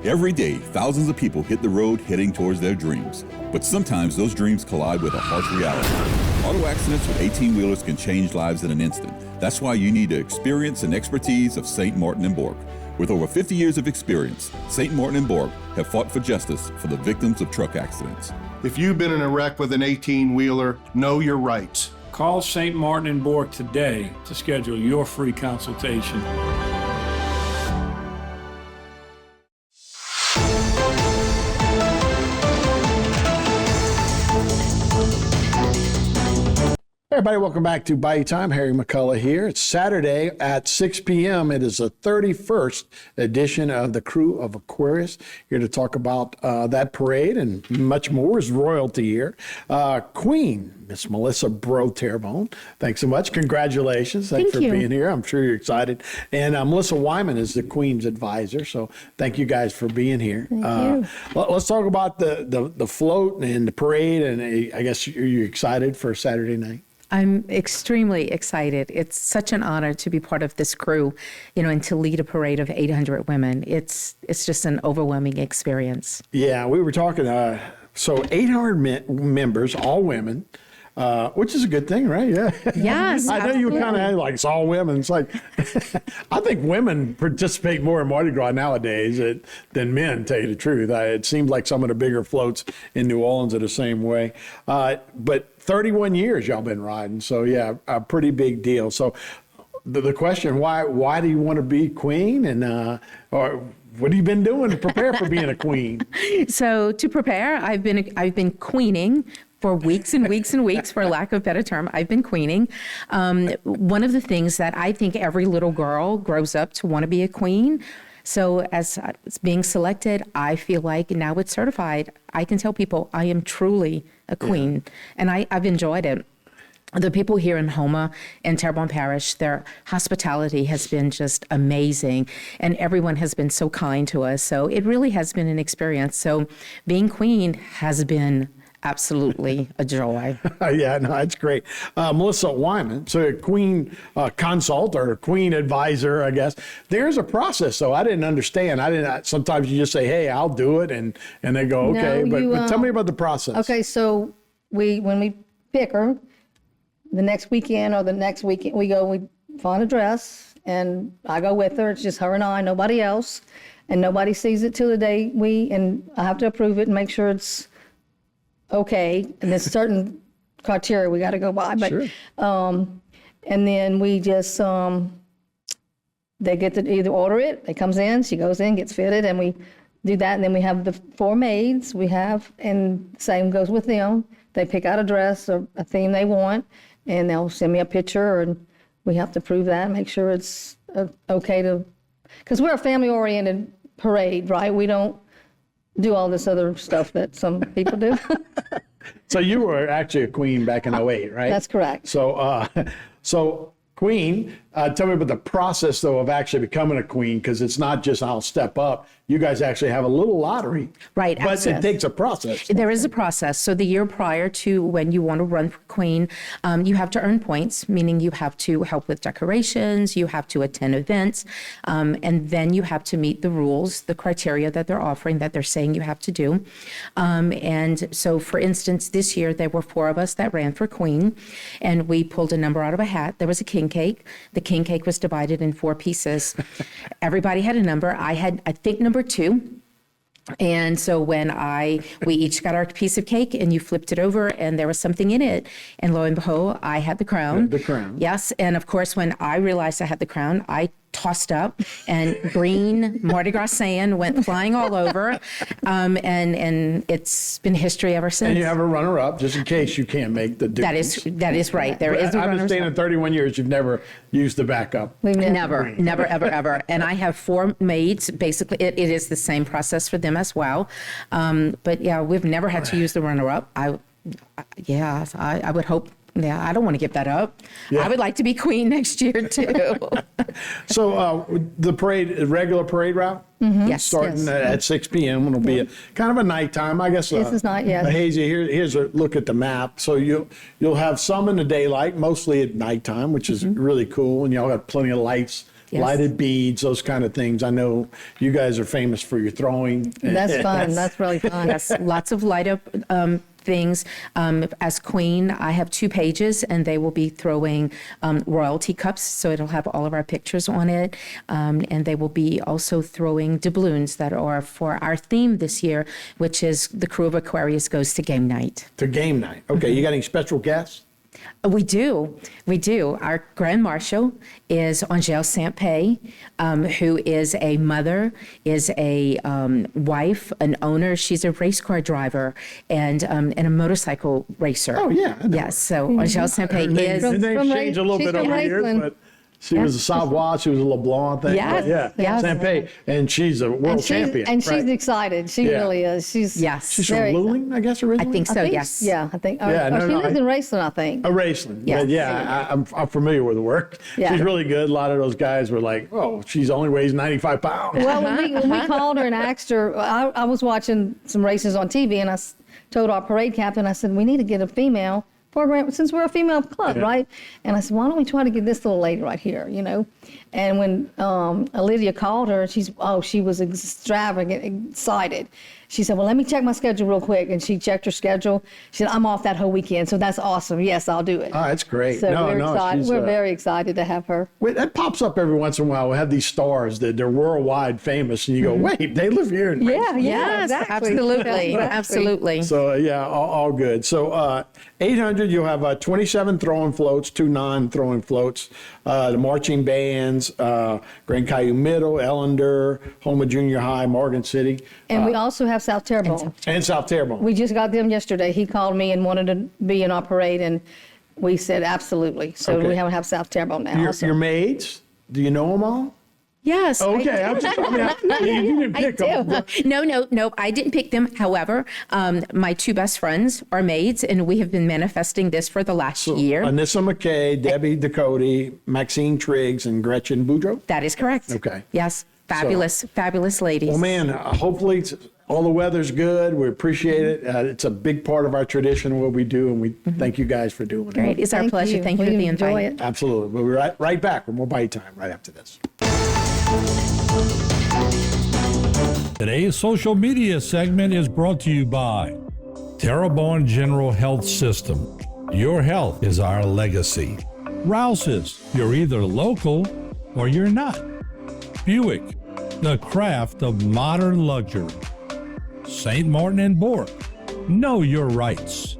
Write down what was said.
Every day, thousands of people hit the road heading towards their dreams. But sometimes those dreams collide with a harsh reality. Auto accidents with 18-wheelers can change lives in an instant. That's why you need the experience and expertise of St. Martin and Bork. With over 50 years of experience, St. Martin and Bork have fought for justice for the victims of truck accidents. If you've been in a wreck with an 18-wheeler, know your rights. Call St. Martin and Bork today to schedule your free consultation. Hey everybody, welcome back to Bayou Time. Harry McCullough here. It's Saturday at 6 p.m. It is the 31st edition of the Krewe of Aquarius. Here to talk about that parade and much more is royalty here. Queen, Miss Melissa Breaux Terrebonne. Thanks so much. Congratulations. Thanks for being here. I'm sure you're excited. And Melissa Wyman is the Queen's advisor. So thank you guys for being here. Thank you. Let's talk about the float and the parade. And I guess you're excited for Saturday night? I'm extremely excited. It's such an honor to be part of this crew, and to lead a parade of 800 women. It's just an overwhelming experience. Yeah, we were talking, so 800 members, all women, which is a good thing, right? Yeah. Yes, I know you kind of had like, it's all women. It's like, I think women participate more in Mardi Gras nowadays than men, tell you the truth. It seems like some of the bigger floats in New Orleans are the same way. But 31 years y'all been riding, so yeah, a pretty big deal. So the question, why do you want to be queen, and or what have you been doing to prepare for being a queen? So to prepare, I've been queening for weeks and weeks and weeks, for lack of a better term. I've been queening. One of the things that I think every little girl grows up to want to be a queen. So as it's being selected, I feel like now it's certified. I can tell people I am truly a queen, and I've enjoyed it. The people here in Houma and Terrebonne Parish, their hospitality has been just amazing, and everyone has been so kind to us. So it really has been an experience. So being queen has been absolutely a joy. Yeah, no, it's great. Melissa Wyman, so a queen consult or a queen advisor, I guess. There's a process, though. I didn't understand. Sometimes you just say, hey, I'll do it, and they go, okay. No, but tell me about the process. Okay, so when we pick her, the next weekend or the next weekend, we find a dress, and I go with her. It's just her and I, nobody else. And nobody sees it till the day and I have to approve it and make sure it's okay, and there's certain criteria we got to go by, but sure. And then we just they get to either order it. It comes in, she goes in, gets fitted, and we do that. And then we have the 4 maids we have, and same goes with them. They pick out a dress or a theme they want, and they'll send me a picture, and we have to prove that, make sure it's okay because we're a family-oriented parade, right? We don't do all this other stuff that some people do. So you were actually a queen back in 08, right? That's correct. So queen, tell me about the process, though, of actually becoming a queen, because it's not just I'll step up. You guys actually have a little lottery. Right. But access. It takes a process. There is a process. So the year prior to when you want to run for queen, you have to earn points, meaning you have to help with decorations, you have to attend events, and then you have to meet the rules, the criteria that they're offering, that they're saying you have to do. And so, for instance, this year there were 4 of us that ran for queen, and we pulled a number out of a hat. There was a king cake. The king cake was divided in 4 pieces. Everybody had a number. I think, number 2. And so when we each got our piece of cake, and you flipped it over and there was something in it, and lo and behold, I had the crown. The crown. Yes. And of course, when I realized I had the crown, I tossed up, and green Mardi Gras sand went flying all over. And it's been history ever since. And you have a runner-up, just in case you can't make the difference. That is right. There is a I understand in 31 years you've never used the backup. Never, ever, ever. And I have 4 maids. Basically, it is the same process for them as well. But yeah, we've never had to use the runner-up. I would hope. Yeah, I don't want to give that up. Yeah. I would like to be queen next year, too. So the parade, regular parade route? Mm-hmm. Yes. Starting at 6 p.m. It'll be kind of a nighttime, I guess. This is night, yes. Hazy, here's a look at the map. So you'll have some in the daylight, mostly at nighttime, which is really cool. And y'all got plenty of lights Yes. lighted beads, those kind of things. I know you guys are famous for your throwing. That's fun. That's really fun. Yes, lots of light up things. As queen, I have 2 pages, and they will be throwing royalty cups, so it'll have all of our pictures on it. And they will be also throwing doubloons that are for our theme this year, which is the Krewe of Aquarius goes to game night. To game night. Okay, you got any special guests? We do. Our Grand Marshal is Angèle Saint-Pé, who is a mother, is a wife, an owner. She's a race car driver and a motorcycle racer. Oh, yeah. I know. Yes, so Angèle Saint-Pé is... The name From changed a little she's bit from over the years, Iceland. but she was a Savoie, she was a LeBlanc thing. Yes, but yeah, yes. Saint-Pé, and she's a world champion. And she's right? excited. She Yeah. really is. She's Yes. She's from very- Luling, I guess, originally? I think so, yes. Yeah, I think. Or, Yeah, or no, she no, lives I- in Raceland, I think. A Raceland. Yes. But yeah, I'm familiar with her work. Yeah. She's really good. A lot of those guys were like, oh, she's only weighs 95 pounds. Well, when we called her and asked her, I was watching some races on TV, and I told our parade captain, I said, we need to get a female program since we're a female club, right? And I said, why don't we try to get this little lady right here, you know? And when Olivia called her, she was extravagant, excited. She said, well, let me check my schedule real quick. And she checked her schedule. She said, I'm off that whole weekend, so that's awesome. Yes, I'll do it. Oh, that's great. So we're excited. she's, We're very excited to have her. Wait, that pops up every once in a while. We have these stars that they're worldwide famous, and you go, wait, they live here in Raceland. Yes, exactly. absolutely, absolutely. So yeah, all good. So 800, you'll have 27 throwing floats, 2 non-throwing floats, the marching bands, Grand Caillou Middle, Ellender, Houma Junior High, Morgan City, And we also have South Terrebonne. and South Terrebonne. We just got them yesterday. He called me and wanted to be in our parade, and we said absolutely. So Okay. we have South Terrebonne now. Your maids, do you know them all? Yes. I Okay, do. I'm just, you didn't I pick them. do. No, I didn't pick them. However, my 2 best friends are maids, and we have been manifesting this for the last year. Anissa McKay, Debbie Ducote, Maxine Triggs, and Gretchen Boudreaux. That is correct. Okay. Yes, fabulous ladies. Well, man, hopefully all the weather's good. We appreciate it. It's a big part of our tradition, what we do, and we thank you guys for doing it. Great. It's our pleasure. Thank you for We the enjoy invite. it. Absolutely. We'll be right back with more Bite Time right after this. Today's social media segment is brought to you by Terrebonne General Health System. Your health is our legacy. Rouse's, you're either local or you're not. Buick, the craft of modern luxury. St. Martin and Bourke, know your rights.